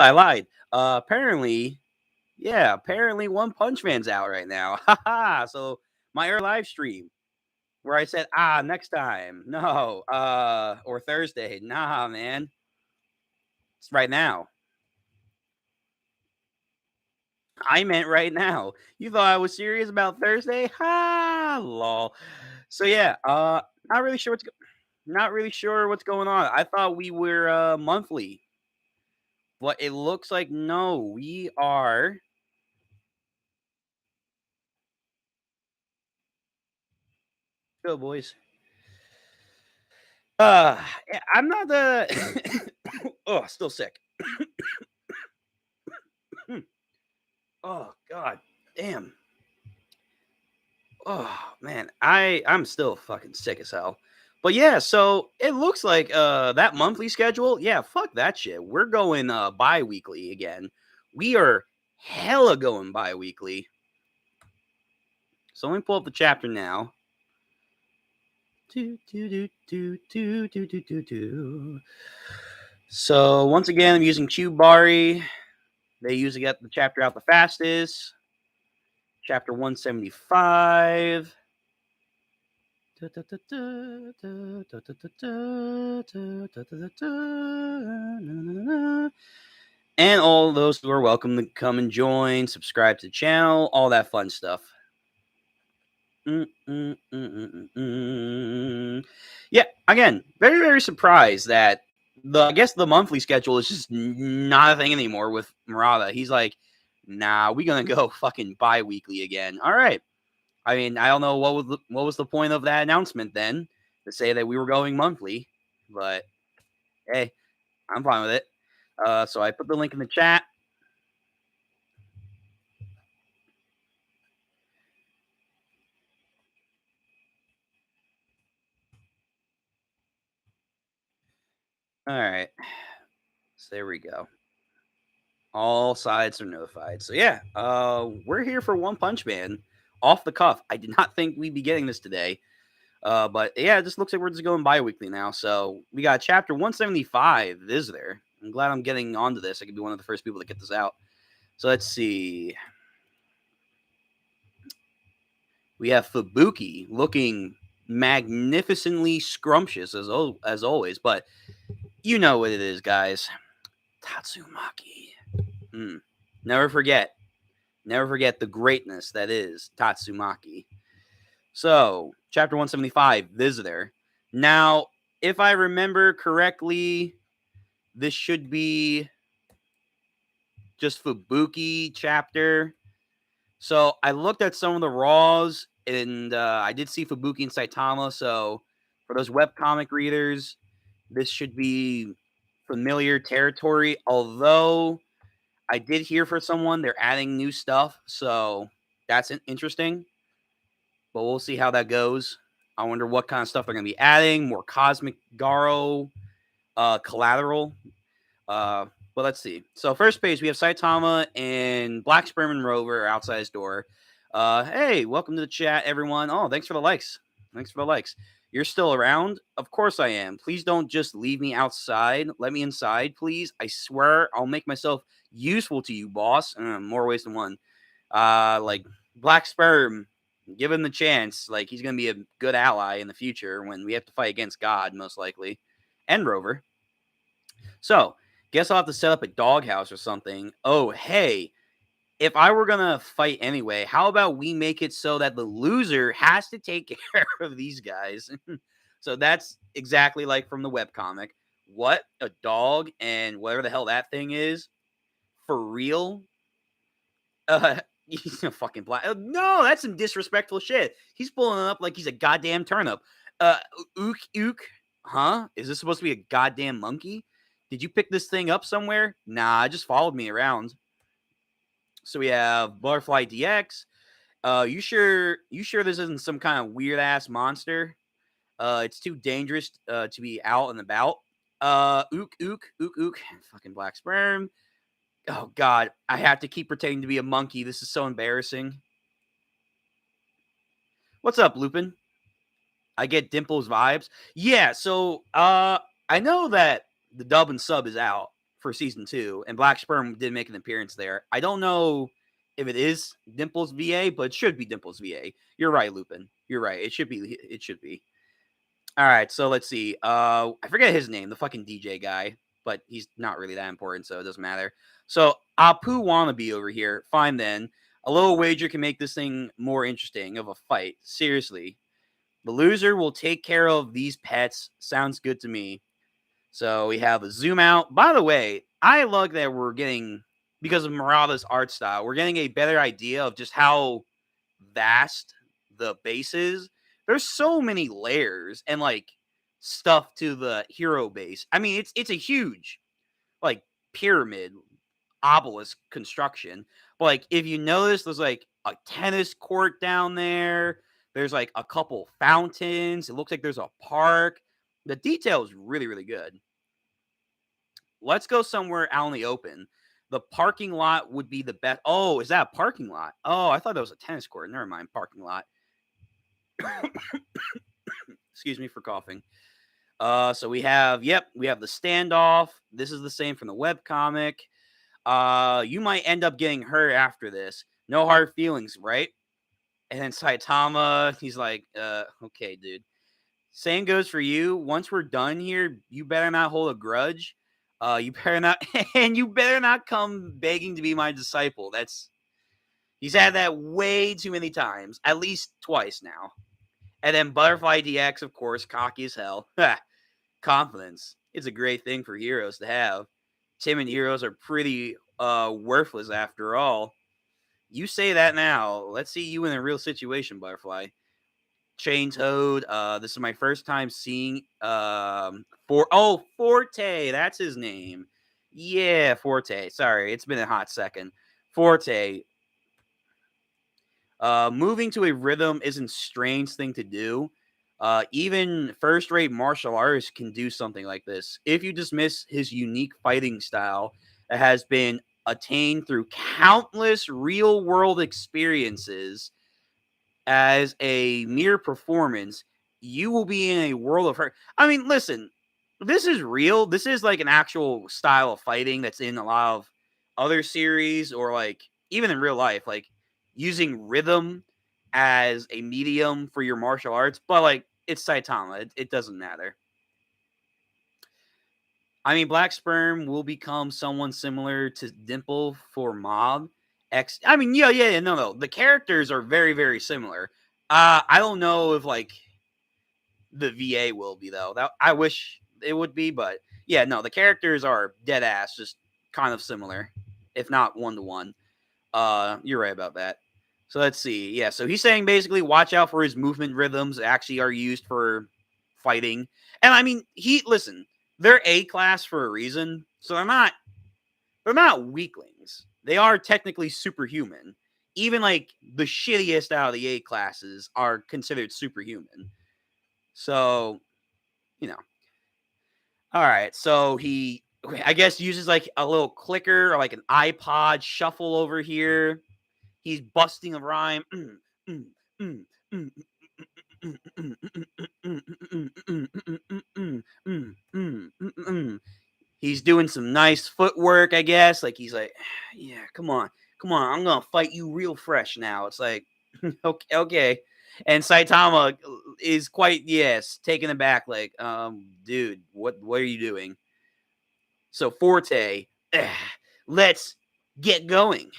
I lied. Apparently, yeah, apparently One Punch Man's out right now. Haha. So my early live stream where I said, next time. No, or Thursday. Nah, man. It's right now. I meant right now. You thought I was serious about Thursday? Ha, lol. So yeah, not really sure not really sure what's going on. I thought we were monthly, but it looks like no, we are. Go boys. Uh, I'm not the. Oh, still sick. Oh God, damn. Oh man, I'm still fucking sick as hell. But yeah, so it looks like that monthly schedule, yeah, fuck that shit. We're going bi-weekly again. We are hella going bi-weekly. So let me pull up the chapter now. So once again, I'm using Cubari. They usually get the chapter out the fastest. Chapter 175. And all those who are welcome to come and join, subscribe to the channel, all that fun stuff. Yeah, again, very, very surprised that I guess the monthly schedule is just not a thing anymore with Murata. He's like, nah, we're gonna go fucking bi-weekly again. All right. I mean, I don't know what was the point of that announcement then to say that we were going monthly, but hey, I'm fine with it. So I put the link in the chat. All right, so there we go. All sides are notified. So yeah, we're here for One Punch Man off the cuff. I did not think we'd be getting this today. But yeah, it just looks like we're just going bi-weekly now. So we got chapter 175 Visitor. I'm glad I'm getting onto this. I could be one of the first people to get this out. So let's see. We have Fubuki looking magnificently scrumptious as always, but you know what it is, guys. Tatsumaki. Never forget. Never forget the greatness that is Tatsumaki. So, chapter 175, Visitor. Now, if I remember correctly, this should be just Fubuki chapter. So, I looked at some of the Raws, and I did see Fubuki and Saitama. So, for those webcomic readers, this should be familiar territory. Although, I did hear for someone they're adding new stuff. So, that's interesting. But we'll see how that goes. I wonder what kind of stuff they're going to be adding. More Cosmic Garo, Collateral. But let's see. So first page, we have Saitama and Black Sperm and Rover outside his door. Hey, welcome to the chat, everyone. Oh, thanks for the likes. Thanks for the likes. You're still around? Of course I am. Please don't just leave me outside. Let me inside, please. I swear I'll make myself useful to you, boss. More ways than one. Like Black Sperm, give him the chance. Like he's gonna be a good ally in the future when we have to fight against God, most likely, and Rover. So guess I'll have to set up a doghouse or something. Oh, hey, if I were gonna fight anyway, how about we make it so that the loser has to take care of these guys? So that's exactly like from the webcomic. What? A dog and whatever the hell that thing is? For real? He's a fucking black. No, that's some disrespectful shit. He's pulling it up like he's a goddamn turnip. Ook. Huh? Is this supposed to be a goddamn monkey? Did you pick this thing up somewhere? Nah, it just followed me around. So we have Butterfly DX. You sure this isn't some kind of weird ass monster? It's too dangerous to be out and about. Ook. Fucking Black Sperm. Oh God, I have to keep pretending to be a monkey. This is so embarrassing. What's up, Lupin? I get Dimple's vibes. Yeah, so I know that the dub and sub is out for season 2, and Black Sperm did make an appearance there. I don't know if it is Dimple's VA, but it should be Dimple's VA. You're right, Lupin. You're right. It should be. It should be. All right, so let's see. I forget his name, the fucking DJ guy, but he's not really that important, so it doesn't matter. So Apu Wannabe over here. Fine then. A little wager can make this thing more interesting of a fight. Seriously. The loser will take care of these pets. Sounds good to me. So we have a zoom out. By the way, I love that we're getting, because of Murata's art style, we're getting a better idea of just how vast the base is. There's so many layers and like stuff to the hero base. I mean, it's a huge like pyramid obelisk construction. But like if you notice, there's like a tennis court down there. There's like a couple fountains. It looks like there's a park. The detail is really, really good. Let's go somewhere out in the open. The parking lot would be the best. Oh, is that a parking lot? Oh, I thought that was a tennis court. Never mind, parking lot. Excuse me for coughing. So we have the standoff. This is the same from the webcomic. You might end up getting hurt after this. No hard feelings, right? And then Saitama, he's like, okay, dude. Same goes for you. Once we're done here, you better not hold a grudge. You better not, and you better not come begging to be my disciple. He's had that way too many times, at least twice now. And then Butterfly DX, of course, cocky as hell. Confidence. It's a great thing for heroes to have. Timid heroes are pretty worthless after all. You say that now. Let's see you in a real situation, Butterfly. Chain Toad. This is my first time seeing Forte. That's his name. Yeah, Forte. Sorry, it's been a hot second. Forte. Moving to a rhythm isn't a strange thing to do. Even first-rate martial artists can do something like this. If you dismiss his unique fighting style that has been attained through countless real-world experiences as a mere performance, you will be in a world of hurt. I mean, listen, this is real. This is like an actual style of fighting that's in a lot of other series, or like even in real life, like using rhythm as a medium for your martial arts. But like, it's Saitama. It doesn't matter. I mean, Black Sperm will become someone similar to Dimple for Mob X. I mean, no. The characters are very, very similar. I don't know if like the VA will be though. That I wish it would be, but yeah, no. The characters are dead ass, just kind of similar, if not 1-to-1. You're right about that. So let's see. Yeah, so he's saying basically watch out for his movement rhythms that actually are used for fighting. And I mean, they're A class for a reason. So they're not weaklings. They are technically superhuman. Even like the shittiest out of the A classes are considered superhuman. So, you know. All right. So he, I guess, uses like a little clicker or like an iPod shuffle over here. He's busting a rhyme. He's doing some nice footwork, I guess. Like he's like, yeah, come on, I'm gonna fight you real fresh now. It's like, okay. And Saitama is quite taken aback. Like, dude, what are you doing? So Forte, let's get going.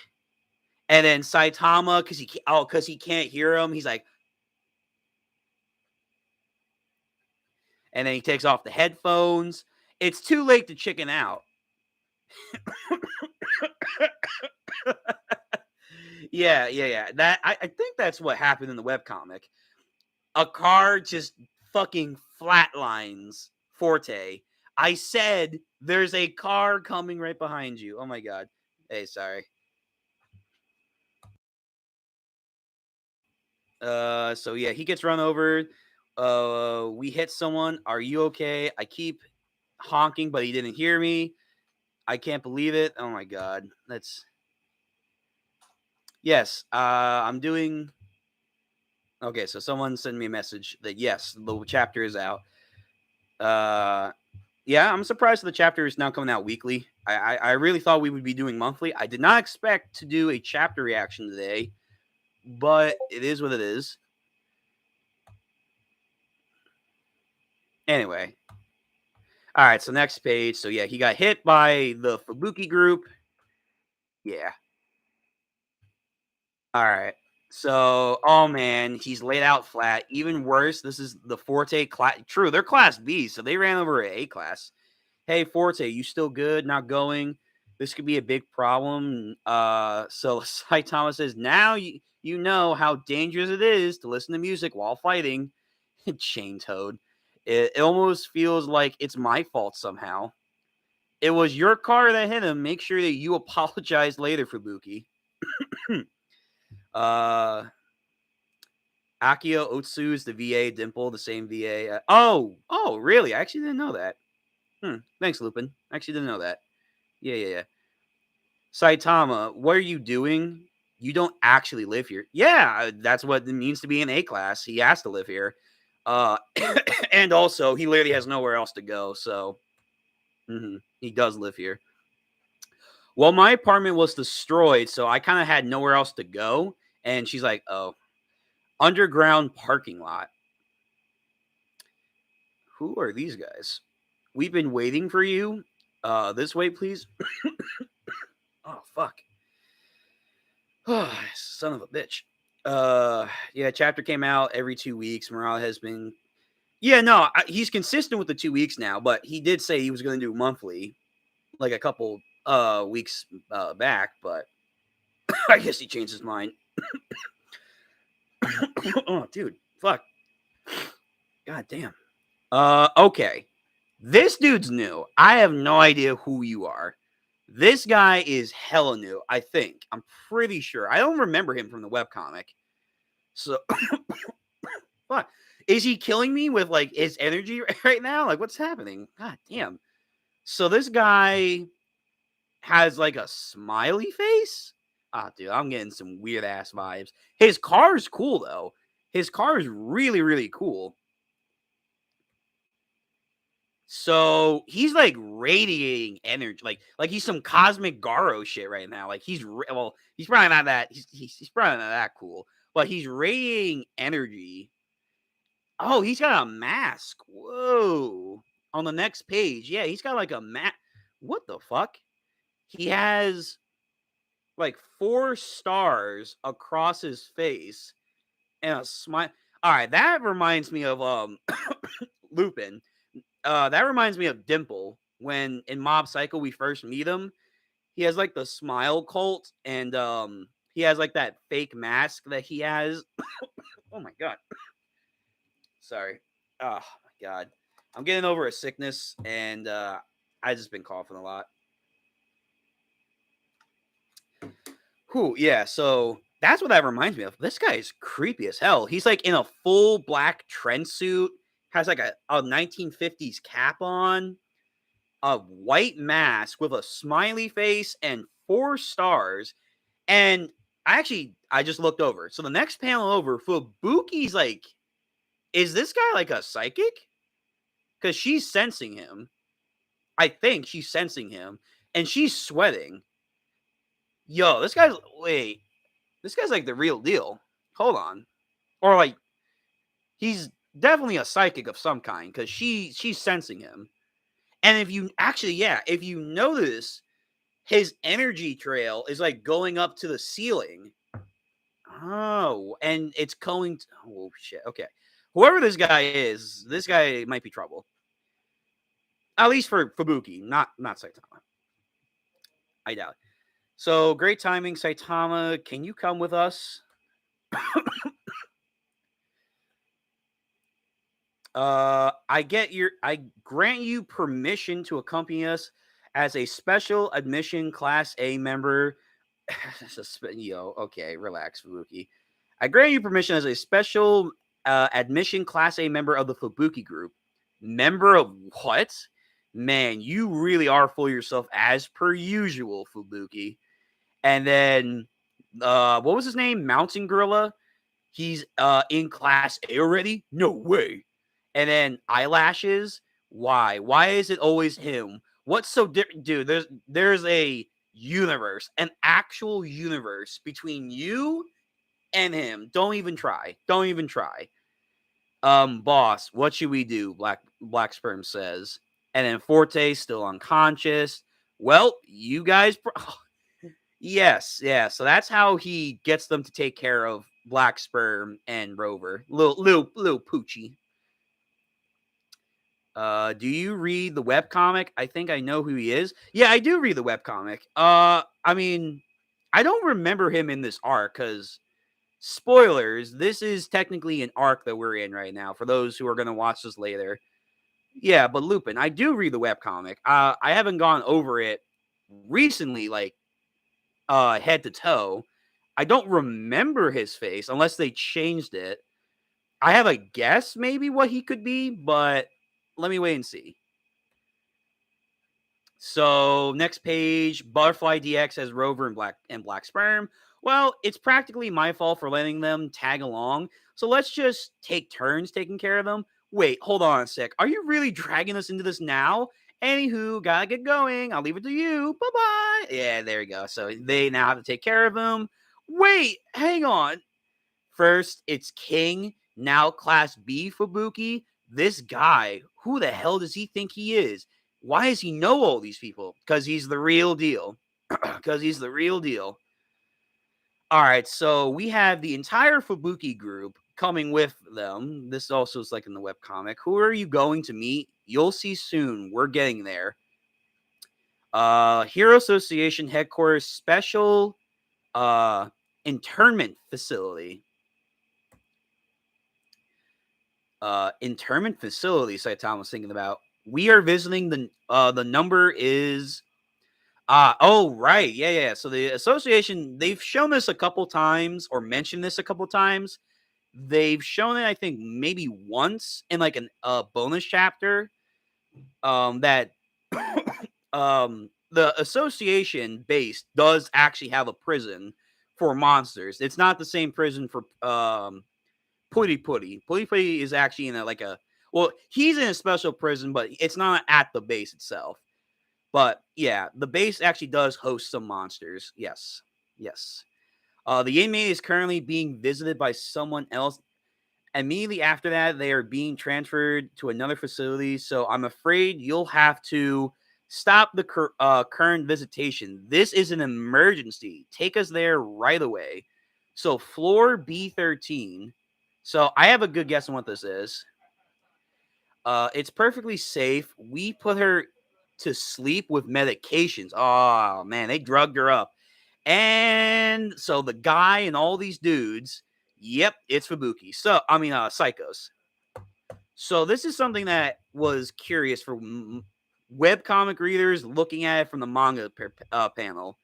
And then Saitama, because he can't hear him, he's like, and then he takes off the headphones. It's too late to chicken out. yeah. That I think that's what happened in the webcomic. A car just fucking flatlines Forte. I said there's a car coming right behind you. Oh my god. Hey, sorry. So yeah, he gets run over. We hit someone. Are you okay? I keep honking, but he didn't hear me. I can't believe it. Oh my god. Yes, I'm doing. Okay, so someone sent me a message that yes, the chapter is out. Yeah, I'm surprised the chapter is now coming out weekly. I really thought we would be doing monthly. I did not expect to do a chapter reaction today, but it is what it is. Anyway. All right, so next page. So yeah, he got hit by the Fubuki group. Yeah. All right. So, oh man, he's laid out flat. Even worse, this is the Forte class. True, they're class B, so they ran over A class. Hey, Forte, you still good? Not going? This could be a big problem. So Saitama says, now you know how dangerous it is to listen to music while fighting. Chain Toad. It almost feels like it's my fault somehow. It was your car that hit him. Make sure that you apologize later, Fubuki. uh Akio Otsu is the VA, Dimple, the same VA. Oh, really? I actually didn't know that. Thanks, Lupin. I actually didn't know that. Yeah. Saitama, what are you doing? You don't actually live here. Yeah, that's what it means to be in A class. He has to live here. Uh, and also, he literally has nowhere else to go. So, he does live here. Well, my apartment was destroyed, so I kind of had nowhere else to go. And she's like, oh, underground parking lot. Who are these guys? We've been waiting for you. This way, please. Oh, fuck. Son of a bitch. Yeah, chapter came out every 2 weeks. Morale has been. Yeah, no, he's consistent with the 2 weeks now, but he did say he was going to do monthly, like a couple weeks back, but I guess he changed his mind. Oh, dude, fuck. God damn. Okay. This dude's new. I have no idea who you are. This guy is hella new, I think. I'm pretty sure. I don't remember him from the webcomic. So, fuck. Is he killing me with, like, his energy right now? Like, what's happening? God damn. So this guy has, like, a smiley face? Ah, dude, I'm getting some weird-ass vibes. His car's cool, though. His car is really, really cool. So he's like radiating energy, like he's some cosmic Garo shit right now. Like he's he's probably not that he's probably not that cool, but he's radiating energy. Oh, he's got a mask. Whoa! On the next page, yeah, he's got like a mask. What the fuck? He has like 4 stars across his face and a smile. All right, that reminds me of Lupin. That reminds me of Dimple when in Mob Psycho we first meet him. He has like the smile cult, and he has like that fake mask that he has. Oh my god. Sorry. Oh my god. I'm getting over a sickness, and I just been coughing a lot. Whew, yeah, so that's what that reminds me of. This guy is creepy as hell. He's like in a full black trench suit, has like a 1950s cap on, a white mask with a smiley face and 4 stars. And I just looked over. So the next panel over, Fubuki's like, is this guy like a psychic? Because she's sensing him. I think she's sensing him. And she's sweating. Yo, this guy's like the real deal. Hold on. Or like, he's definitely a psychic of some kind because she's sensing him. And if you notice, his energy trail is like going up to the ceiling. Oh, and it's going to, oh shit. Okay. Whoever this guy is, this guy might be trouble. At least for Fubuki, not Saitama. I doubt. So great timing, Saitama. Can you come with us? I grant you permission to accompany us as a special admission Class A member. Okay, relax, Fubuki. I grant you permission as a special admission Class A member of the Fubuki group. Member of what? Man, you really are full of yourself as per usual, Fubuki. And then, what was his name? Mountain Gorilla. He's in Class A already? No way. And then eyelashes. Why? Why is it always him? What's so different, dude? There's a universe, an actual universe between you and him. Don't even try. Don't even try. Boss, what should we do? Black Sperm says. And then Forte still unconscious. Well, you guys yes, yeah. So that's how he gets them to take care of Black Sperm and Rover. Little Poochie. Do you read the webcomic? I think I know who he is. Yeah, I do read the webcomic. I mean, I don't remember him in this arc because spoilers, this is technically an arc that we're in right now for those who are going to watch this later. Yeah, but Lupin, I do read the webcomic. I haven't gone over it recently, like head to toe. I don't remember his face unless they changed it. I have a guess maybe what he could be, but let me wait and see. So next page, Butterfly DX has Rover and Black Sperm. Well, it's practically my fault for letting them tag along. So let's just take turns taking care of them. Wait, hold on a sec. Are you really dragging us into this now? Anywho, gotta get going. I'll leave it to you. Bye bye. Yeah, there you go. So they now have to take care of him. Wait, hang on. First, it's King, now Class B Fubuki. This guy, who the hell does he think he is? Why does he know all these people? Because he's the real deal. Because he's the real deal. All right, so we have the entire Fubuki group coming with them. This also is like in the webcomic. Who are you going to meet? You'll see soon. We're getting there. Hero Association headquarters special internment facility. Internment facility, Saitama was thinking about. We are visiting the number is oh right, yeah. So the association, they've shown this a couple times or mentioned this a couple times. They've shown it, I think, maybe once in like a bonus chapter. That the association base does actually have a prison for monsters. It's not the same prison for Putty Putty. Putty Putty is actually in well, he's in a special prison, but it's not at the base itself. But yeah, the base actually does host some monsters. Yes. Yes. The inmate is currently being visited by someone else. Immediately after that, they are being transferred to another facility. So I'm afraid you'll have to stop the current visitation. This is an emergency. Take us there right away. So floor B13. So I have a good guess on what this is. It's perfectly safe. We put her to sleep with medications. Oh man, they drugged her up. And so the guy and all these dudes, yep, it's Fubuki. So I mean, Psychos. So this is something that was curious for webcomic readers looking at it from the manga panel.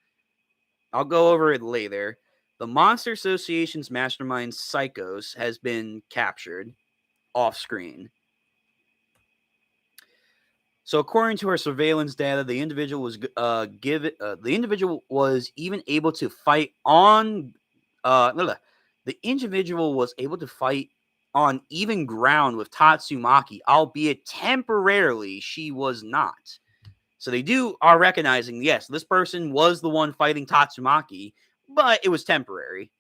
I'll go over it later. The Monster Association's mastermind, Psychos, has been captured off screen. So, according to our surveillance data, the individual was even able to fight on. The individual was able to fight on even ground with Tatsumaki, albeit temporarily she was not. So they are recognizing, yes, this person was the one fighting Tatsumaki, but it was temporary.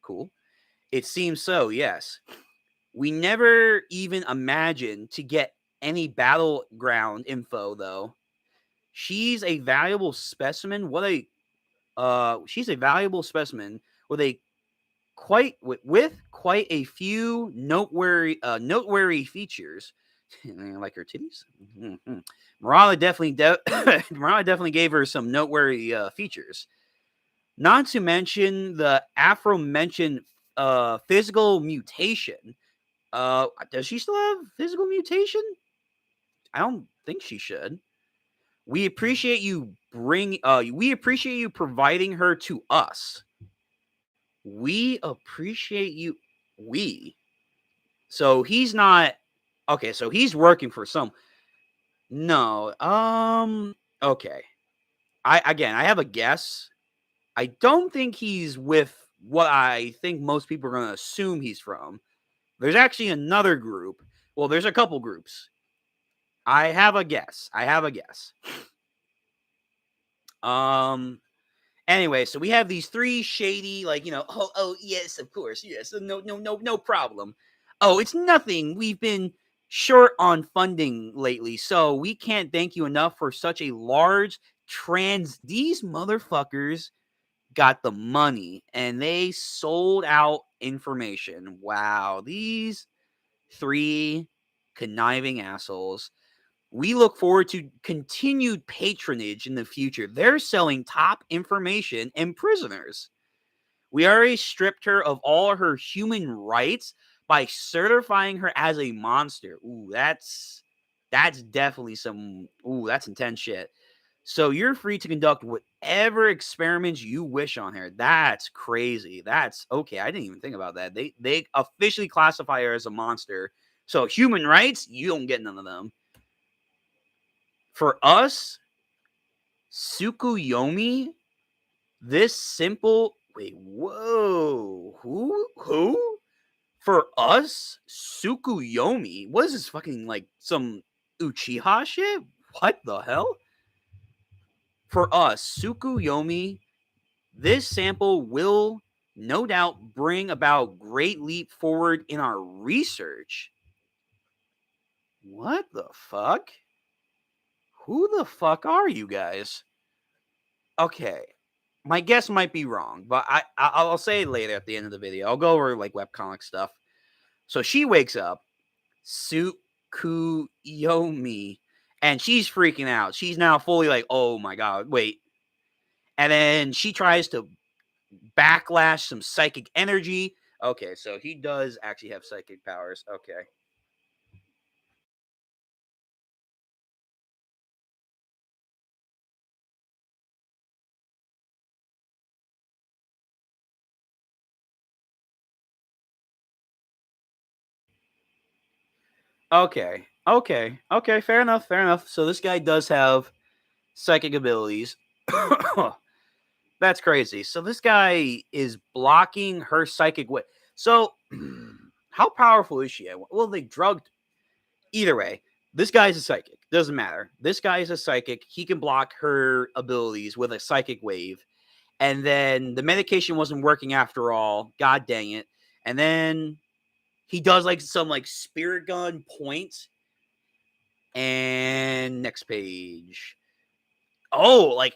Cool. It seems so, yes. We never even imagined to get any battleground info, though. She's a valuable specimen. She's a valuable specimen with quite a few noteworthy features. Like her titties. Mm-hmm. Murata definitely gave her some noteworthy features. Not to mention the aforementioned physical mutation. Does she still have physical mutation? I don't think she should. We appreciate you providing her to us. We appreciate you. So he's not okay, so he's working for some. No. Okay. I have a guess. I don't think he's with what I think most people are going to assume he's from. There's actually another group. Well, there's a couple groups. I have a guess. Anyway, so we have these three shady, like, oh, yes, of course, yes, no problem. Oh, it's nothing. We've been short on funding lately, so we can't thank you enough for such a large These motherfuckers got the money and they sold out information. Wow, these three conniving assholes. We look forward to continued patronage in the future. They're selling top information and prisoners. We already stripped her of all her human rights by certifying her as a monster. Ooh, that's definitely that's intense shit. So you're free to conduct whatever experiments you wish on her. That's crazy. That's okay. I didn't even think about that. They officially classify her as a monster. So human rights, you don't get none of them. For us, Tsukuyomi, this simple whoa. Who? For us, Tsukuyomi, what is this fucking like some Uchiha shit? What the hell? For us, Tsukuyomi, this sample will no doubt bring about great leap forward in our research. What the fuck? Who the fuck are you guys? Okay, my guess might be wrong, but I'll say it later at the end of the video. I'll go over like webcomic stuff. So she wakes up, Tsukuyomi, and she's freaking out. She's now fully like, oh my god, wait. And then she tries to backlash some psychic energy. Okay, so he does actually have psychic powers. Okay. Okay. Fair enough. So this guy does have psychic abilities. That's crazy. So this guy is blocking her psychic way. So how powerful is she? Well, they drugged. Either way, this guy's a psychic. Doesn't matter. This guy is a psychic. He can block her abilities with a psychic wave. And then the medication wasn't working after all. God dang it. And then he does like some like spirit gun points. And next page. Oh, like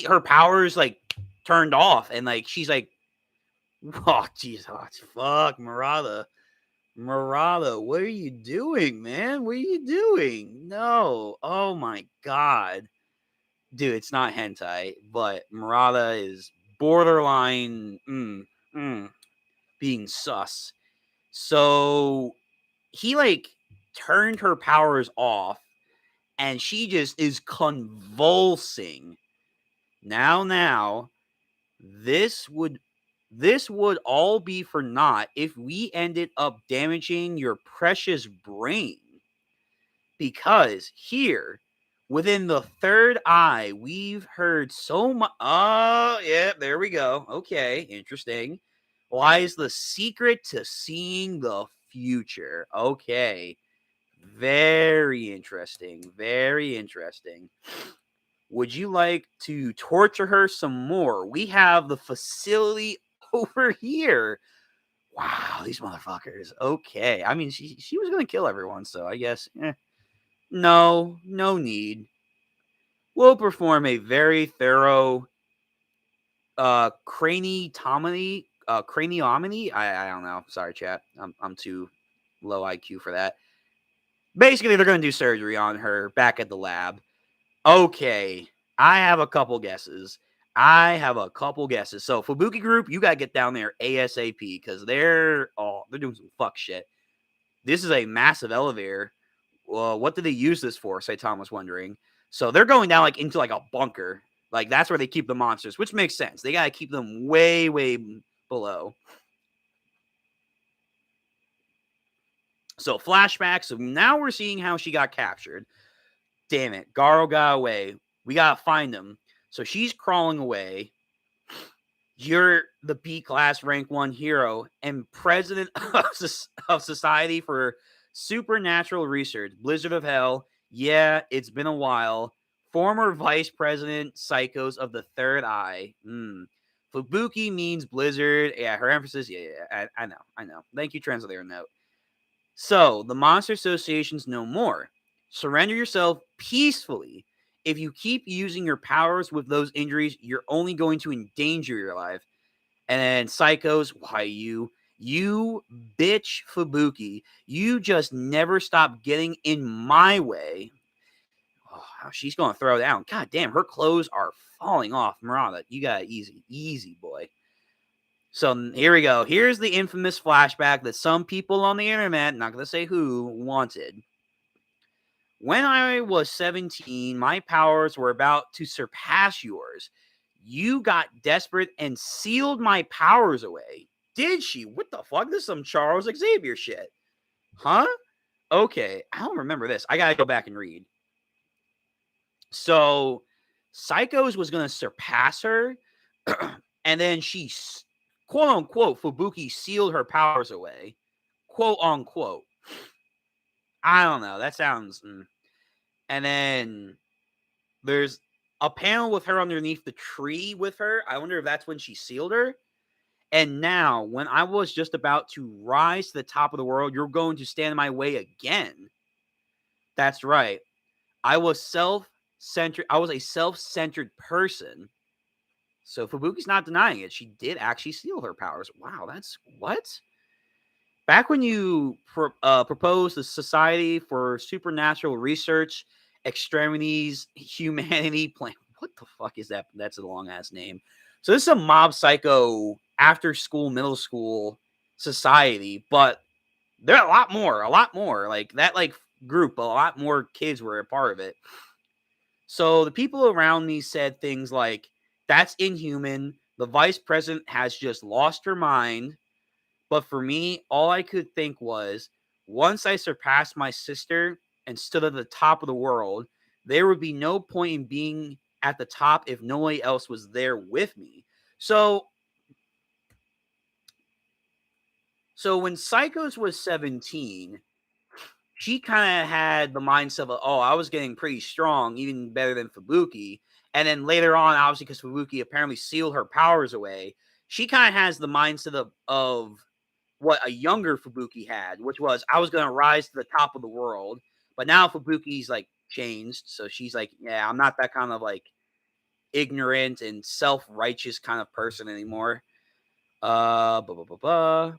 her powers like turned off, and like she's like, oh jeez, fuck, Murata, what are you doing, man? What are you doing? No, oh my god, dude, it's not hentai, but Murata is borderline being sus. So he like turned her powers off, and she just is convulsing. Now, this would all be for naught if we ended up damaging your precious brain. Because here, within the third eye, we've heard so much. Oh, yeah, there we go. Okay, interesting. Lies the secret to seeing the future. Okay. Very interesting. Very interesting. Would you like to torture her some more? We have the facility over here. Wow, these motherfuckers. Okay. I mean, she was going to kill everyone, so I guess, no need. We'll perform a very thorough craniotomy. Craniotomy? I don't know. Sorry, chat. I'm too low IQ for that. Basically, they're going to do surgery on her back at the lab. Okay, I have a couple guesses. So Fubuki Group, you gotta get down there ASAP because they're doing some fuck shit. This is a massive elevator. Well, what did they use this for? Saitama was wondering. So they're going down like into like a bunker. Like that's where they keep the monsters, which makes sense. They gotta keep them way below. So flashback. So now we're seeing how she got captured. Damn it, Garo got away. We gotta find him. So she's crawling away. You're the B class rank 1 hero and president of Society for Supernatural Research, Blizzard of Hell. Yeah, it's been a while. Former Vice President Psychos of the Third Eye. Fubuki means blizzard. Yeah, her emphasis. Yeah. I know. Thank you, translator note. So, the Monster Association's no more. Surrender yourself peacefully. If you keep using your powers with those injuries, you're only going to endanger your life. And then Psychos, why you bitch Fubuki, you just never stop getting in my way. Oh, she's going to throw down. God damn, her clothes are falling off. Murata, you got it easy, boy. So here we go. Here's the infamous flashback that some people on the internet, not going to say who, wanted. When I was 17, my powers were about to surpass yours. You got desperate and sealed my powers away. Did she? What the fuck? This is some Charles Xavier shit. Huh? Okay, I don't remember this. I gotta go back and read. So, Psychos was gonna surpass her, and then she, quote unquote, Fubuki sealed her powers away. Quote unquote. I don't know. That sounds. And then there's a panel with her underneath the tree with her. I wonder if that's when she sealed her. And now, when I was just about to rise to the top of the world, you're going to stand in my way again. That's right. I was self-centered. I was a self-centered person. So Fubuki's not denying it. She did actually steal her powers. Wow, that's what? Back when you proposed the Society for Supernatural Research, Extremities, Humanity Plan. What the fuck is that? That's a long ass name. So this is a mob psycho after school, middle school society, but there are a lot more. Like that, like group, a lot more kids were a part of it. So the people around me said things like, "That's inhuman. The vice president has just lost her mind." But for me, all I could think was, once I surpassed my sister and stood at the top of the world, there would be no point in being at the top if nobody else was there with me. So when Psychos was 17, she kind of had the mindset of, oh, I was getting pretty strong, even better than Fubuki. And then later on, obviously, because Fubuki apparently sealed her powers away, she kind of has the mindset of what a younger Fubuki had, which was, I was going to rise to the top of the world. But now Fubuki's like changed. So she's like, yeah, I'm not that kind of like ignorant and self-righteous kind of person anymore. Blah, blah, blah, blah.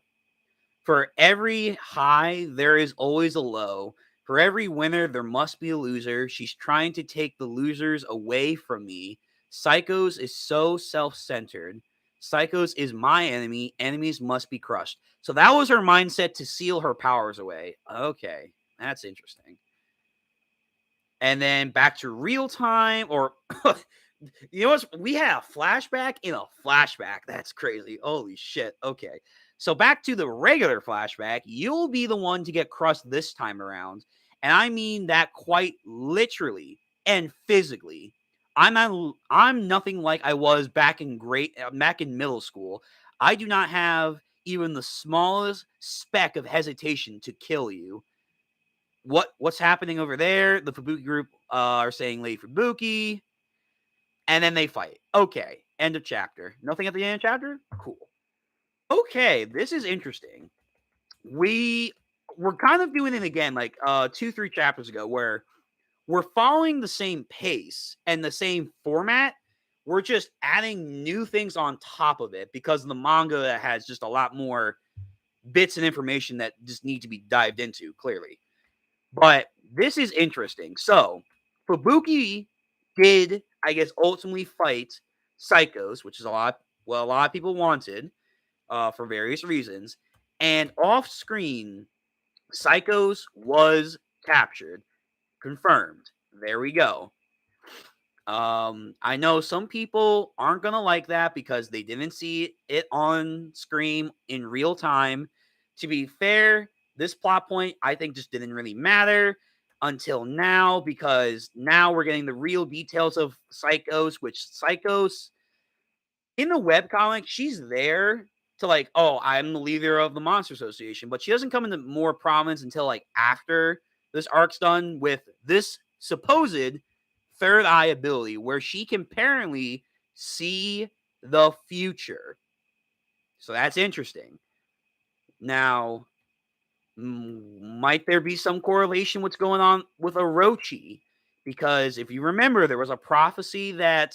For every high, there is always a low. For every winner, there must be a loser. She's trying to take the losers away from me. Psychos is so self-centered. Psychos is my enemy. Enemies must be crushed. So that was her mindset to seal her powers away. Okay, that's interesting. And then back to real time, or you know what? We had a flashback in a flashback. That's crazy. Holy shit. Okay. So back to the regular flashback. You'll be the one to get crushed this time around. And I mean that quite literally and physically. I'm nothing like I was back in middle school. I do not have even the smallest speck of hesitation to kill you. What's happening over there? The Fubuki group are saying Lady Fubuki, and then they fight. Okay, end of chapter. Nothing at the end of chapter? Cool. Okay, this is interesting. We're kind of doing it again, like 2-3 chapters ago, where we're following the same pace and the same format. We're just adding new things on top of it because the manga has just a lot more bits and information that just need to be dived into, clearly. But this is interesting. So, Fubuki did, I guess, ultimately fight Psychos, which is a lot of people wanted for various reasons. And off screen, Psychos was captured. Confirmed. There we go. I know some people aren't gonna like that because they didn't see it on screen in real time. To be fair, this plot point I think just didn't really matter until now, because now we're getting the real details of Psychos, which Psychos in the webcomic, she's there to like, oh, I'm the leader of the Monster Association, but she doesn't come into more prominence until like after this arc's done with this supposed third eye ability where she can apparently see the future. So that's interesting. Now, might there be some correlation what's going on with Orochi? Because if you remember, there was a prophecy that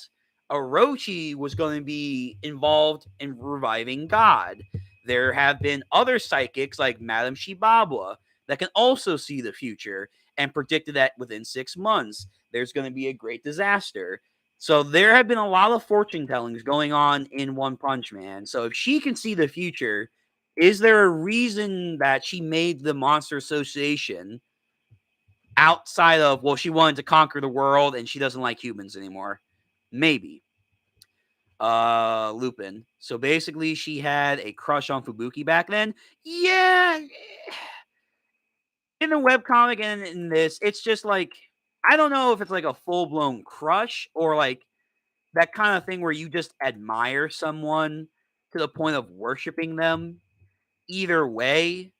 Orochi was going to be involved in reviving God. There have been other psychics like Madame Shibabwa that can also see the future and predicted that within 6 months there's going to be a great disaster. So there have been a lot of fortune tellings going on in One Punch Man. So if she can see the future, is there a reason that she made the Monster Association outside of, well, she wanted to conquer the world and she doesn't like humans anymore? Maybe. Lupin. So basically, she had a crush on Fubuki back then. Yeah. In the webcomic and in this, it's just like, I don't know if it's like a full blown crush or like that kind of thing where you just admire someone to the point of worshiping them. Either way,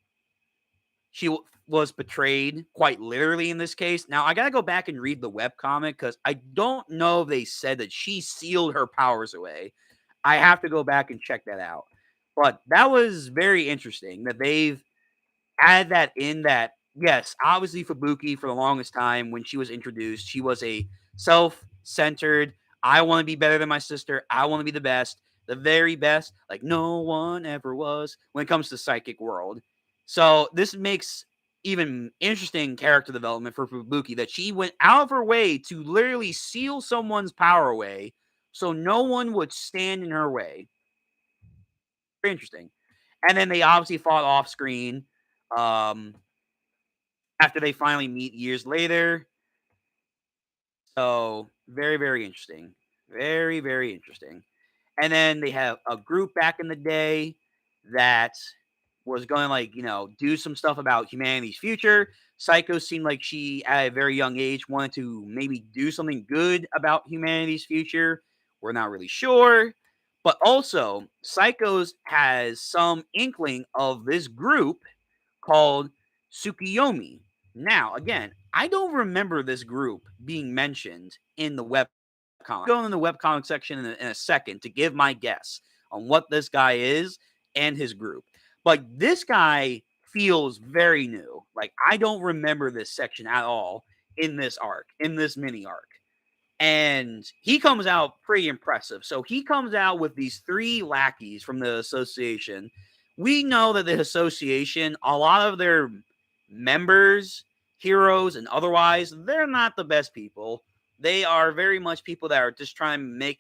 she was betrayed quite literally in this case. Now, I got to go back and read the webcomic because I don't know if they said that she sealed her powers away. I have to go back and check that out. But that was very interesting that they've add that in that, yes, obviously Fubuki for the longest time when she was introduced, she was a self-centered, I want to be better than my sister, I want to be the best, the very best, like no one ever was when it comes to psychic world. So this makes even interesting character development for Fubuki that she went out of her way to literally seal someone's power away so no one would stand in her way. Very interesting. And then they obviously fought off screen. Um, After they finally meet years later. So very, very interesting. Very, very interesting. And then they have a group back in the day that was going to like, do some stuff about humanity's future. Psycho seemed like she at a very young age wanted to maybe do something good about humanity's future. We're not really sure. But also, Psychos has some inkling of this group called Tsukiyomi. Now, again, I don't remember this group being mentioned in the webcomic. I'll go in the webcomic section in a second to give my guess on what this guy is and his group. But this guy feels very new. Like, I don't remember this section at all in this arc, in this mini arc. And he comes out pretty impressive. So he comes out with these three lackeys from the association. We know that the association, a lot of their members, heroes, and otherwise, they're not the best people. They are very much people that are just trying to make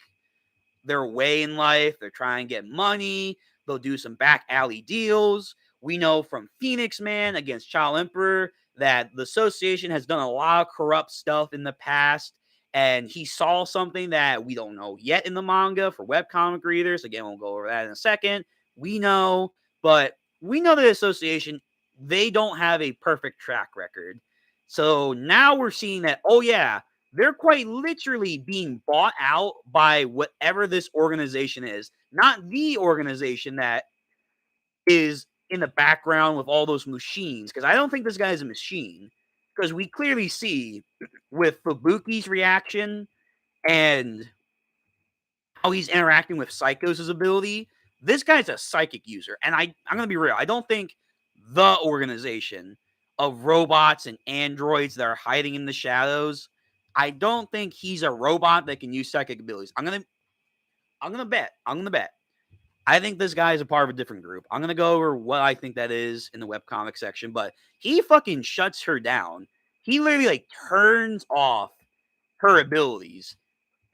their way in life. They're trying to get money. They'll do some back alley deals. We know from Phoenix Man against Child Emperor that the association has done a lot of corrupt stuff in the past. And he saw something that we don't know yet in the manga for webcomic readers. Again, we'll go over that in a second. We know, but we know the association, they don't have a perfect track record. So now we're seeing that, oh yeah, they're quite literally being bought out by whatever this organization is. Not the organization that is in the background with all those machines. Because I don't think this guy is a machine. Because we clearly see with Fubuki's reaction and how he's interacting with Psychos' ability, this guy's a psychic user. And I'm going to be real. I don't think the organization of robots and androids that are hiding in the shadows, I don't think he's a robot that can use psychic abilities. I'm gonna bet. I think this guy is a part of a different group. I'm gonna go over what I think that is in the webcomic section, but he fucking shuts her down. He literally like turns off her abilities.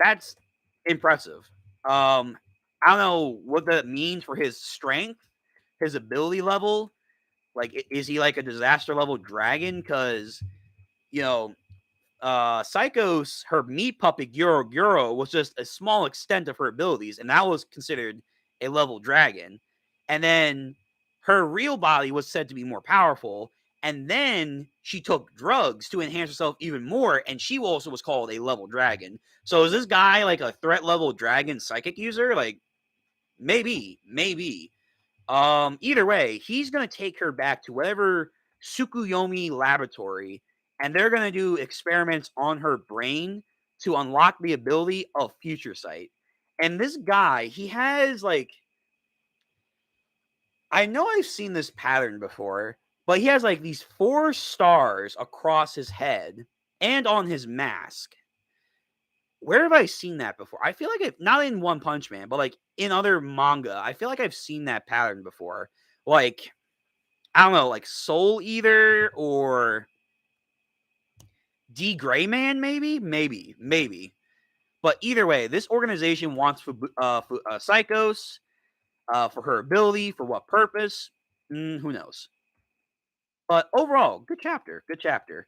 That's impressive. I don't know what that means for his strength, his ability level. Like, is he like a disaster level dragon? Because you know, Psycho's her meat puppet Guro was just a small extent of her abilities, and that was considered a level dragon. And then her real body was said to be more powerful. And then she took drugs to enhance herself even more, and she also was called a level dragon. So is this guy like a threat level dragon psychic user? Like maybe. Either way, he's gonna take her back to whatever Tsukuyomi laboratory and they're going to do experiments on her brain to unlock the ability of future sight. And this guy, he has like, I know I've seen this pattern before, but he has like these 4 stars across his head and on his mask. Where have I seen that before? I feel like not in One Punch Man, but like in other manga, I feel like I've seen that pattern before. Like, I don't know, like Soul Eater or D Gray Man, maybe. But either way, this organization wants Psychos for her ability. For what purpose? Who knows? But overall, good chapter. Good chapter.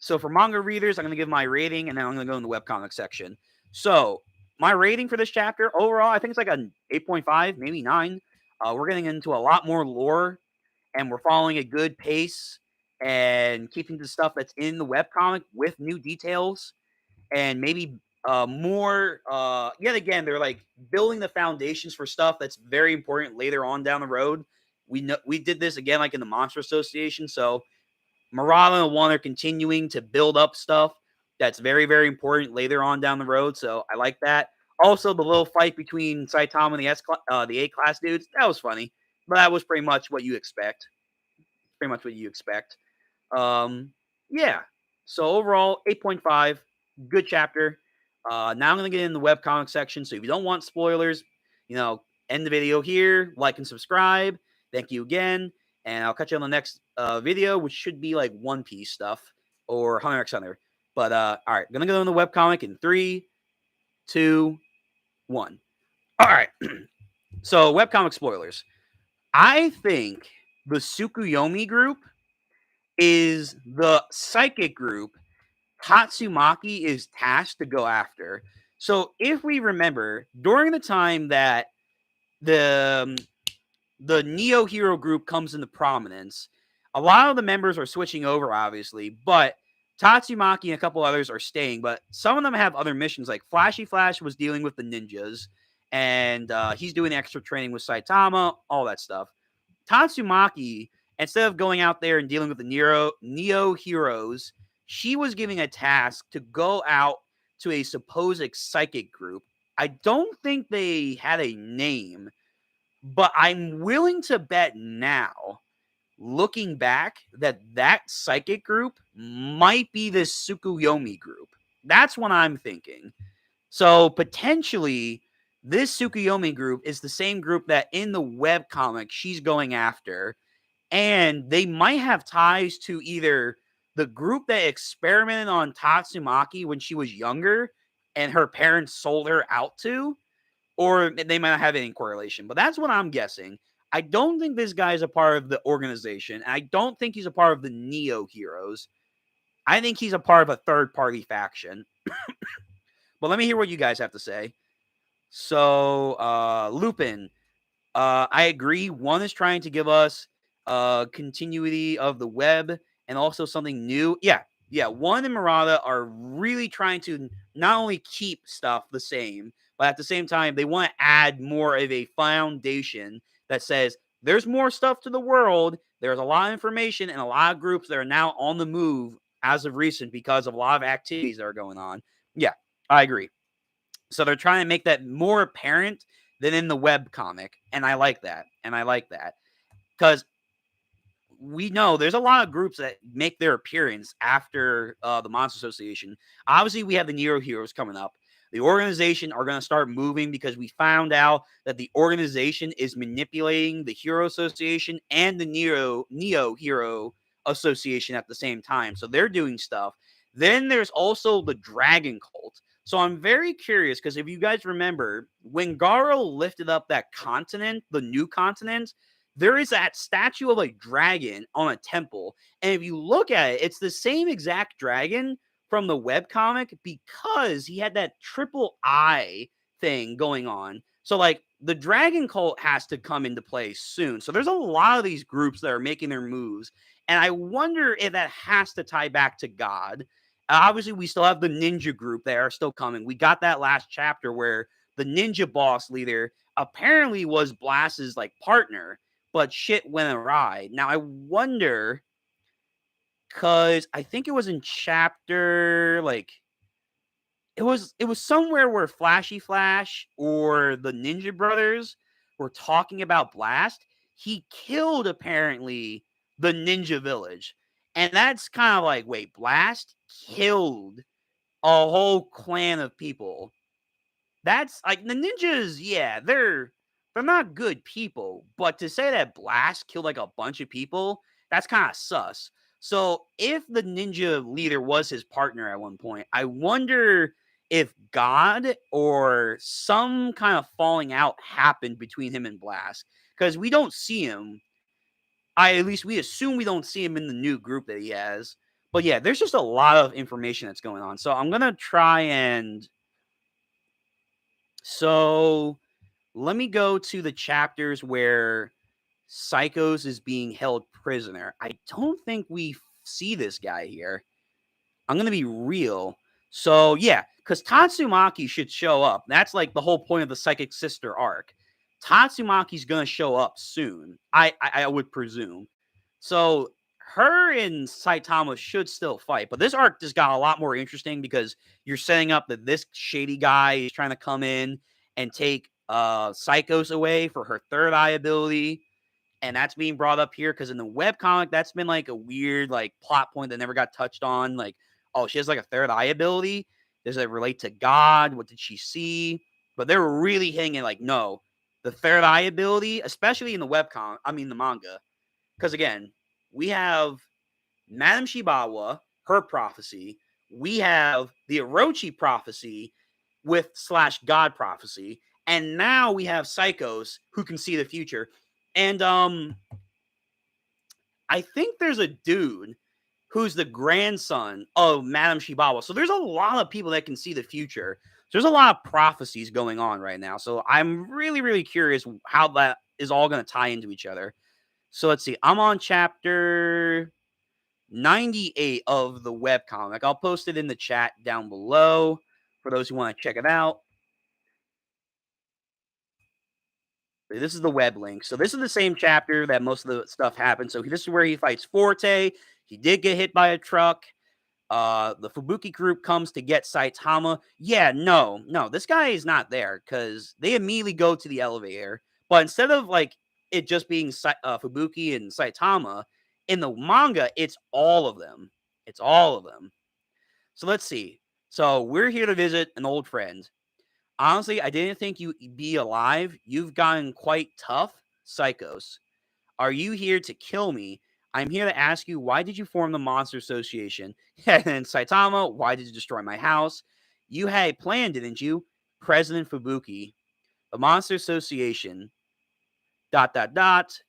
So for manga readers, I'm going to give my rating, and then I'm going to go in the webcomic section. So my rating for this chapter overall, I think it's like an 8.5, maybe 9. We're getting into a lot more lore, and we're following a good pace and keeping the stuff that's in the webcomic with new details and maybe more. Yet again, they're like building the foundations for stuff that's very important later on down the road. We did this again, like in the Monster Association. So Murata and One are continuing to build up stuff that's very, very important later on down the road. So I like that. Also, the little fight between Saitama and the A class dudes, that was funny, but that was pretty much what you expect. Pretty much what you expect. Yeah. So overall, 8.5, good chapter. Now I'm gonna get in the webcomic section. So if you don't want spoilers, end the video here, like and subscribe. Thank you again, and I'll catch you on the next video, which should be like One Piece stuff or Hunter x Hunter. But all right, gonna go in the webcomic in 3, 2, 1. All right. So webcomic spoilers. I think the Tsukuyomi group is the psychic group Tatsumaki is tasked to go after. So if we remember, during the time that the the Neo Hero group comes into prominence, a lot of the members are switching over, obviously, but Tatsumaki and a couple others are staying, but some of them have other missions. Like Flashy Flash was dealing with the ninjas, and he's doing extra training with Saitama, all that stuff. Tatsumaki, instead of going out there and dealing with the Neo heroes, she was giving a task to go out to a supposed psychic group. I don't think they had a name, but I'm willing to bet now, looking back, that psychic group might be this Tsukuyomi group. That's what I'm thinking. So potentially, this Tsukuyomi group is the same group that in the webcomic she's going after. And they might have ties to either the group that experimented on Tatsumaki when she was younger and her parents sold her out to, or they might not have any correlation. But that's what I'm guessing. I don't think this guy is a part of the organization. I don't think he's a part of the Neo Heroes. I think he's a part of a third-party faction. But let me hear what you guys have to say. So, Lupin, I agree. One is trying to give us continuity of the web and also something new. Yeah. One and Murata are really trying to not only keep stuff the same, but at the same time, they want to add more of a foundation that says there's more stuff to the world. There's a lot of information and a lot of groups that are now on the move as of recent because of a lot of activities that are going on. Yeah, I agree. So they're trying to make that more apparent than in the web comic, and I like that. Because we know there's a lot of groups that make their appearance after the Monster Association. Obviously, we have the Neo Heroes coming up. The organization are going to start moving because we found out that the organization is manipulating the Hero Association and the Neo Hero Association at the same time. So they're doing stuff. Then there's also the Dragon Cult. So I'm very curious because if you guys remember, when Garo lifted up that continent, the new continent, there is that statue of a dragon on a temple. And if you look at it, it's the same exact dragon from the webcomic because he had that triple eye thing going on. So, like, the Dragon Cult has to come into play soon. So there's a lot of these groups that are making their moves. And I wonder if that has to tie back to God. Obviously, we still have the ninja group that are still coming. We got that last chapter where the ninja boss leader apparently was Blast's, like, partner, but shit went awry. Now, I wonder because I think it was in chapter like it was somewhere where Flashy Flash or the Ninja Brothers were talking about Blast. He killed apparently the Ninja Village. And that's kind of like, wait, Blast killed a whole clan of people. That's like the ninjas, yeah, they're not good people, but to say that Blast killed like a bunch of people, that's kind of sus. So if the ninja leader was his partner at one point, I wonder if God or some kind of falling out happened between him and Blast because we don't see him. I at least we assume we don't see him in the new group that he has. But yeah, there's just a lot of information that's going on. So I'm gonna try and so let me go to the chapters where Psychos is being held prisoner. I don't think we see this guy here. I'm going to be real. So, yeah, because Tatsumaki should show up. That's like the whole point of the Psychic Sister arc. Tatsumaki's going to show up soon, I would presume. So, her and Saitama should still fight. But this arc just got a lot more interesting because you're setting up that this shady guy is trying to come in and take Psychos away for her third eye ability. And that's being brought up here because in the webcomic, that's been like a weird like plot point that never got touched on. Like, oh, she has like a third eye ability. Does it relate to God? What did she see? But they were really hitting it like, no, the third eye ability, especially in the webcomic, I mean the manga. Because again, we have Madame Shibawa, her prophecy. We have the Orochi prophecy with / God prophecy. And now we have Psychos who can see the future. And I think there's a dude who's the grandson of Madame Shibawa. So there's a lot of people that can see the future. So there's a lot of prophecies going on right now. So I'm really, really curious how that is all going to tie into each other. So let's see. I'm on chapter 98 of the webcomic. I'll post it in the chat down below for those who want to check it out. This is the web link. So this is the same chapter that most of the stuff happened. So this is where he fights Forte. He did get hit by a truck. The Fubuki group comes to get Saitama. Yeah, no, this guy is not there because they immediately go to the elevator. But instead of like it just being Fubuki and Saitama, in the manga, it's all of them. It's all of them. So let's see. So we're here to visit an old friend. Honestly, I didn't think you'd be alive. You've gotten quite tough, Psychos. Are you here to kill me? I'm here to ask you, why did you form the Monster Association? And Saitama, why did you destroy my house? You had a plan, didn't you? President Fubuki. The Monster Association, ... Fubuki.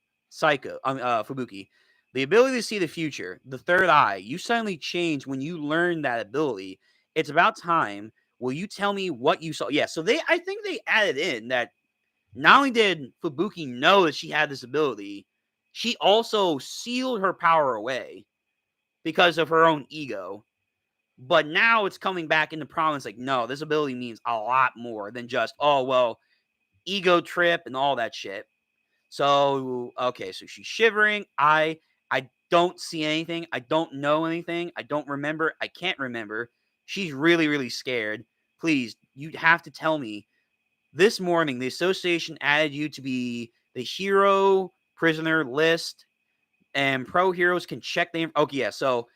The ability to see the future, the third eye. You suddenly changed when you learned that ability. It's about time. Will you tell me what you saw? Yeah, so I think they added in that not only did Fubuki know that she had this ability, she also sealed her power away because of her own ego. But now it's coming back into prominence like, no, this ability means a lot more than just, oh, well, ego trip and all that shit. So, okay, so she's shivering. I don't see anything. I don't know anything. I don't remember. I can't remember. She's really, really scared. Please, you have to tell me. This morning, the association added you to be the hero prisoner list, and pro heroes can check the. Okay, yeah. So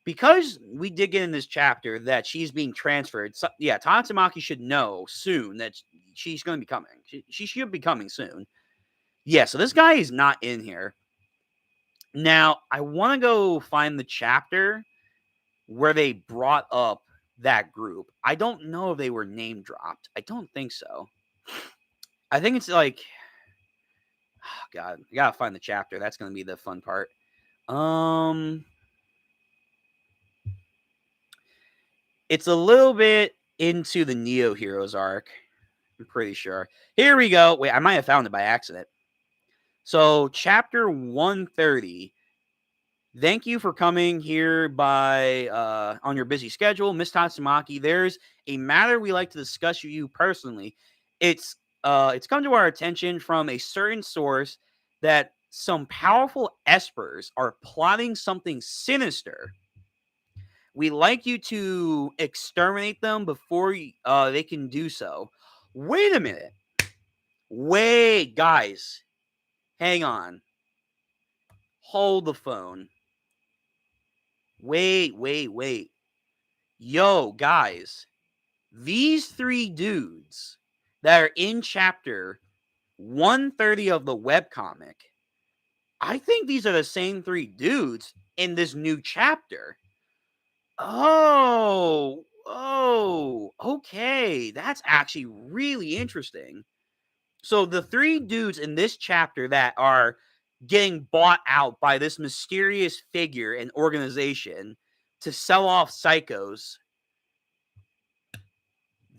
because we did get in this chapter that she's being transferred, so, yeah, Tatsumaki should know soon that she's going to be coming. She should be coming soon. Yeah. So this guy is not in here. Now I want to go find the chapter where they brought up that group. I don't know if they were name dropped. I don't think so. I think it's like, oh God, I gotta find the chapter. That's gonna be the fun part. It's a little bit into the Neo Heroes arc. I'm pretty sure. Here we go. Wait, I might have found it by accident. So, chapter 130. Thank you for coming here by on your busy schedule, Miss Tatsumaki. There's a matter we like to discuss with you personally. It's come to our attention from a certain source that some powerful espers are plotting something sinister. We like you to exterminate them before they can do so. Wait a minute. Wait, guys. Hang on. Hold the phone. Wait. Yo, guys. These three dudes that are in chapter 130 of the webcomic, I think these are the same three dudes in this new chapter. Okay. That's actually really interesting. So the three dudes in this chapter that are getting bought out by this mysterious figure and organization to sell off psychos,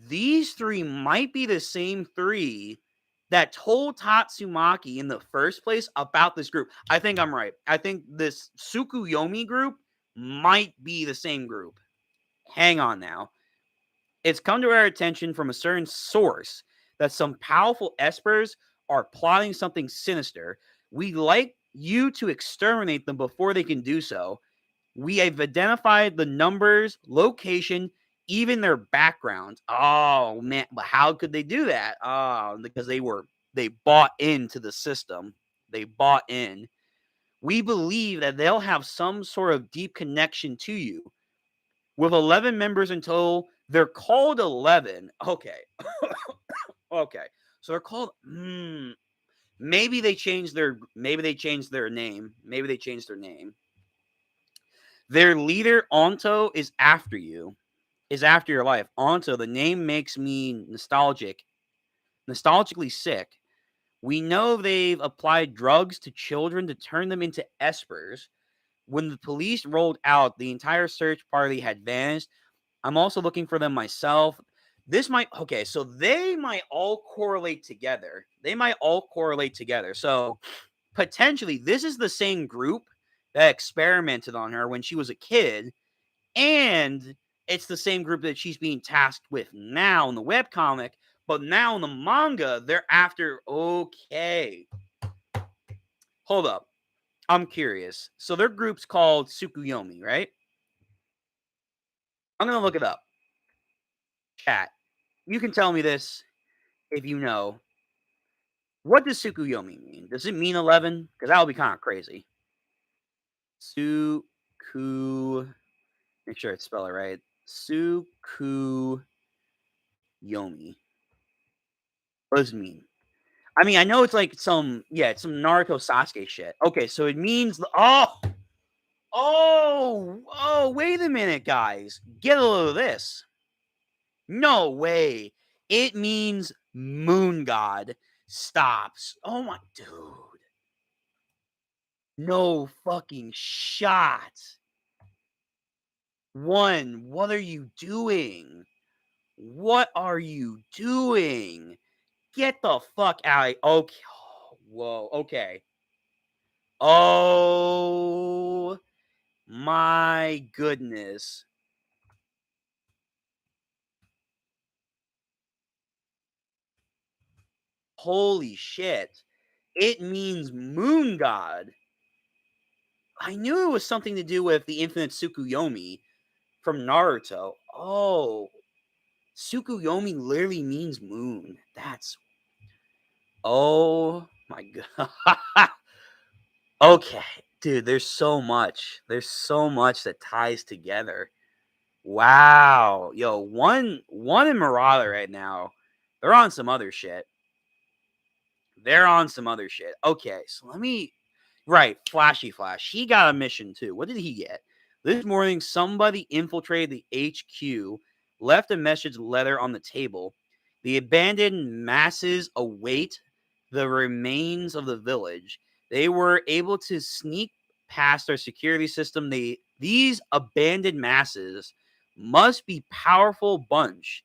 these three might be the same three that told Tatsumaki in the first place about this group. I think I'm right. I think this Tsukuyomi group might be the same group. Hang on now. It's come to our attention from a certain source that some powerful espers are plotting something sinister. We'd like you to exterminate them before they can do so. We have identified the numbers, location, even their backgrounds. Oh man, but how could they do that? Oh, because they bought into the system. They bought in. We believe that they'll have some sort of deep connection to you. With 11 members in total, they're called 11. Okay. Okay. So they're called maybe they changed their name. Maybe they changed their name. Their leader, Onto, is after you. Is after your life. Onto, the name makes me nostalgically sick. We know they've applied drugs to children to turn them into espers. When the police rolled out, the entire search party had vanished. I'm also looking for them myself. So they might all correlate together. So potentially, this is the same group that experimented on her when she was a kid, and it's the same group that she's being tasked with now in the webcomic, but now in the manga, they're after. Okay. Hold up. I'm curious. So their group's called Tsukuyomi, right? I'm going to look it up. Chat. You can tell me this if you know. What does Tsukuyomi mean? Does it mean 11? Because that would be kind of crazy. Tsuku. Make sure I spell it right. Tsukuyomi. What does it mean? I mean, I know it's like it's some Naruto Sasuke shit. Okay, so it means wait a minute, guys. Get a load of this. No way. It means moon god stops. Oh my dude. No fucking shot. What are you doing? What are you doing? Get the fuck out. Okay. Whoa. Okay. Oh my goodness. Holy shit. It means moon god. I knew it was something to do with the infinite Tsukuyomi from Naruto. Oh, Tsukuyomi literally means moon. Oh my god. Okay, dude, there's so much. There's so much that ties together. Wow. Yo, one in Murata right now. They're on some other shit. Okay, so right, Flashy Flash. He got a mission too. What did he get? This morning, somebody infiltrated the HQ, left a message letter on the table. The abandoned masses await the remains of the village. They were able to sneak past our security system. These abandoned masses must be powerful bunch.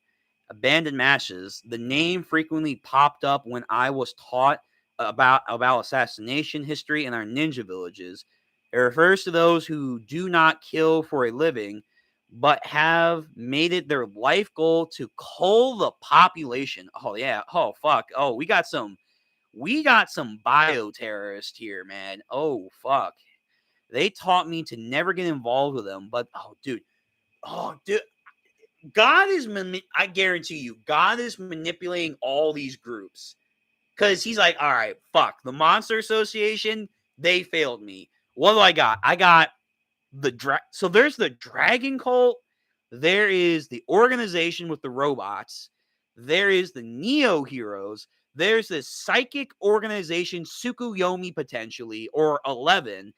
Abandoned masses. The name frequently popped up when I was taught about assassination history in our ninja villages. It refers to those who do not kill for a living, but have made it their life goal to cull the population. Oh yeah. Oh fuck. Oh, we got some we got some bioterrorists here, man. Oh, fuck. They taught me to never get involved with them, but oh, dude, I guarantee you, God is manipulating all these groups because he's like, all right, fuck, the Monster Association, they failed me. What do I got? I got so there's the Dragon Cult, there is the organization with the robots, there is the Neo Heroes, there's this psychic organization, Tsukuyomi potentially, or 11,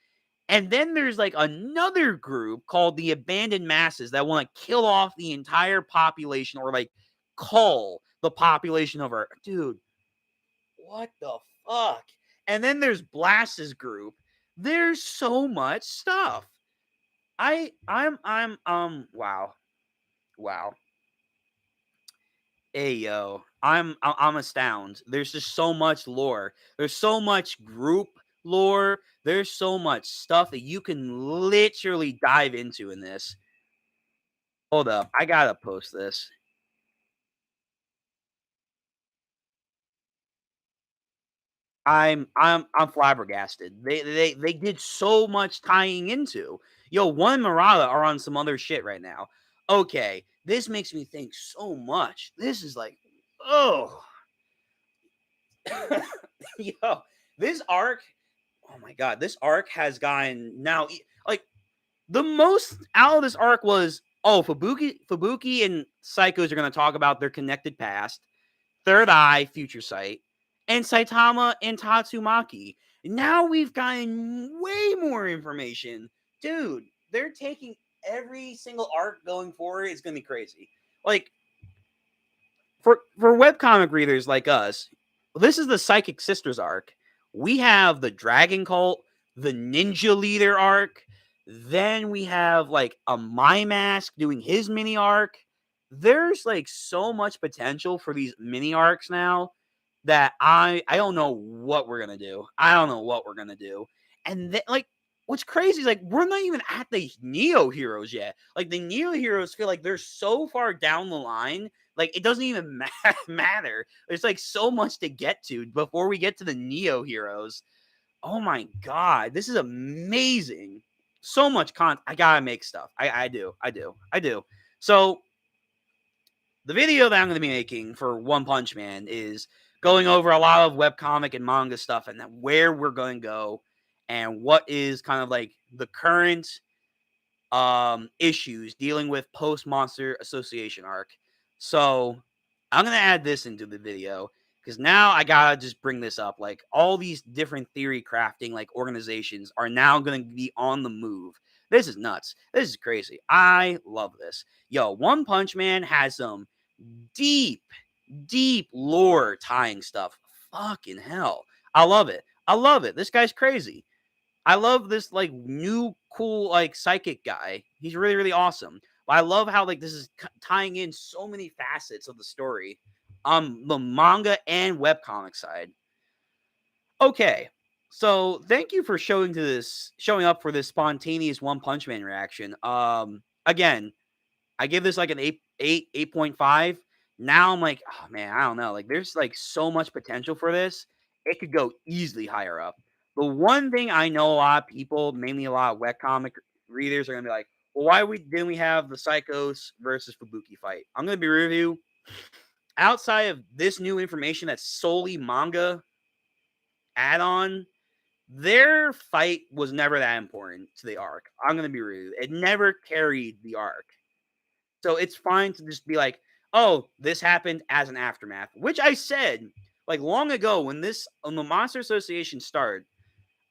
and then there's like another group called the Abandoned Masses that want to kill off the entire population or like cull the population of Earth. Dude, what the fuck? And then there's Blast's group. There's so much stuff. Wow. Wow. Hey yo, I'm astounded. There's just so much lore. There's so much group lore. There's so much stuff that you can literally dive into in this. Hold up, I gotta post this. I'm flabbergasted. They did so much tying into. Yo, one Murata are on some other shit right now. Okay, this makes me think so much. This is like, oh, yo, this arc. Oh my god, this arc has gotten now like the most out of this arc was Fubuki and Psychos are going to talk about their connected past. Third Eye, Future Sight, and Saitama and Tatsumaki. Now we've gotten way more information. Dude, they're taking every single arc going forward. It's going to be crazy. Like, for webcomic readers like us, this is the Psychic Sisters arc. We have the Dragon Cult, the Ninja Leader arc. Then we have like a My Mask doing his mini arc. There's like so much potential for these mini arcs now that I don't know what we're gonna do. I don't know what we're gonna do. And then like what's crazy is like we're not even at the Neo Heroes yet. Like the Neo Heroes feel like they're so far down the line, like it doesn't even matter. There's like so much to get to before we get to the Neo Heroes. Oh my god, this is amazing. So much content. I gotta make stuff. I do. So the video that I'm going to be making for One Punch Man is going over a lot of webcomic and manga stuff and where we're going to go and what is kind of like the current issues dealing with post Monster Association arc. So I'm going to add this into the video because now I got to just bring this up. Like all these different theory crafting like organizations are now going to be on the move. This is nuts. This is crazy. I love this. Yo, One Punch Man has some deep, deep lore tying stuff. Fucking hell. I love it. I love it. This guy's crazy. I love this like new cool like psychic guy. He's really really awesome. But I love how like this is tying in so many facets of the story on the manga and webcomic side. Okay. So, thank you for showing up for this spontaneous One Punch Man reaction. Again, I give this like an 8.5. Now I'm like, oh man, I don't know. Like there's like so much potential for this. It could go easily higher up. The one thing I know a lot of people, mainly a lot of webcomic readers, are gonna be like, well, didn't we have the Psychos versus Fubuki fight? I'm gonna be review. Outside of this new information that's solely manga add-on, their fight was never that important to the arc. I'm gonna be rude. It never carried the arc. So it's fine to just be like, oh, this happened as an aftermath, which I said like long ago when the Monster Association started.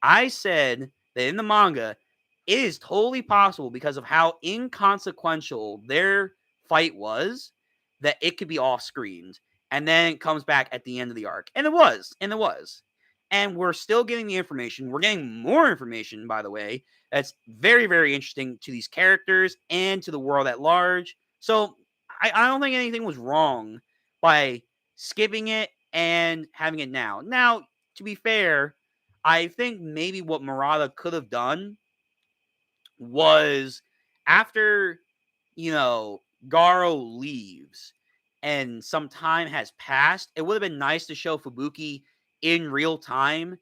I said that in the manga, it is totally possible because of how inconsequential their fight was that it could be off screened and then it comes back at the end of the arc. And it was. And it was. And we're still getting the information. We're getting more information, by the way. That's very, very interesting to these characters and to the world at large. So I don't think anything was wrong by skipping it and having it now. Now, to be fair, I think maybe what Murata could have done was after, Garo leaves and some time has passed, it would have been nice to show Fubuki in real time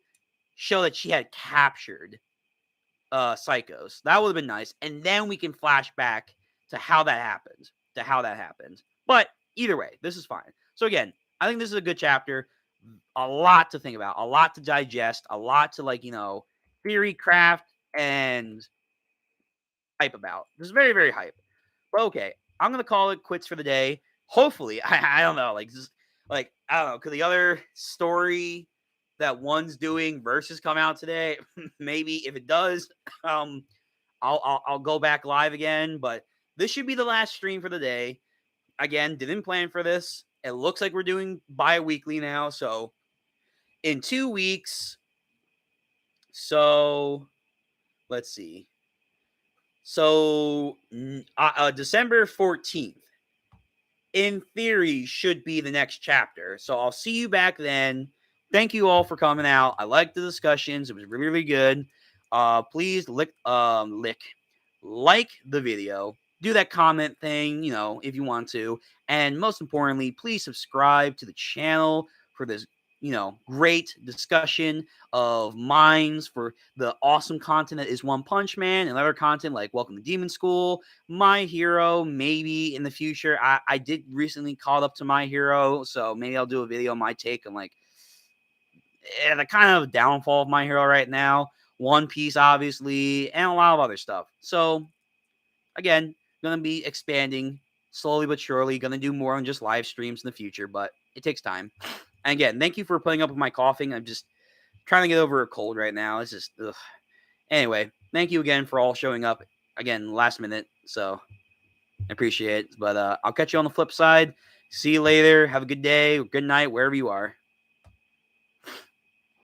show that she had captured Psychos. That would have been nice. And then we can flash back to how that happened. But either way, this is fine. So again, I think this is a good chapter. A lot to think about, a lot to digest, a lot to theory craft and hype about. This is very, very hype. But okay, I'm gonna call it quits for the day. Hopefully, I don't know, I don't know, could the other story that one's doing versus come out today? Maybe if it does, I'll go back live again. But this should be the last stream for the day. Again, didn't plan for this. It looks like we're doing bi-weekly now, so in 2 weeks. So let's see. So December 14th, in theory, should be the next chapter. So I'll see you back then. Thank you all for coming out. I liked the discussions. It was really, really good. Please like the video. Do that comment thing, if you want to. And most importantly, please subscribe to the channel for this, great discussion of minds for the awesome content that is One Punch Man and other content like Welcome to Demon School, My Hero, maybe in the future. I did recently caught up to My Hero, so maybe I'll do a video on my take on the kind of downfall of My Hero right now. One Piece, obviously, and a lot of other stuff. So, again, going to be expanding slowly but surely. Going to do more on just live streams in the future, but it takes time. And again, thank you for putting up with my coughing. I'm just trying to get over a cold right now. It's just, ugh. Anyway, thank you again for all showing up again last minute. So I appreciate it. But I'll catch you on the flip side. See you later. Have a good day or good night, wherever you are.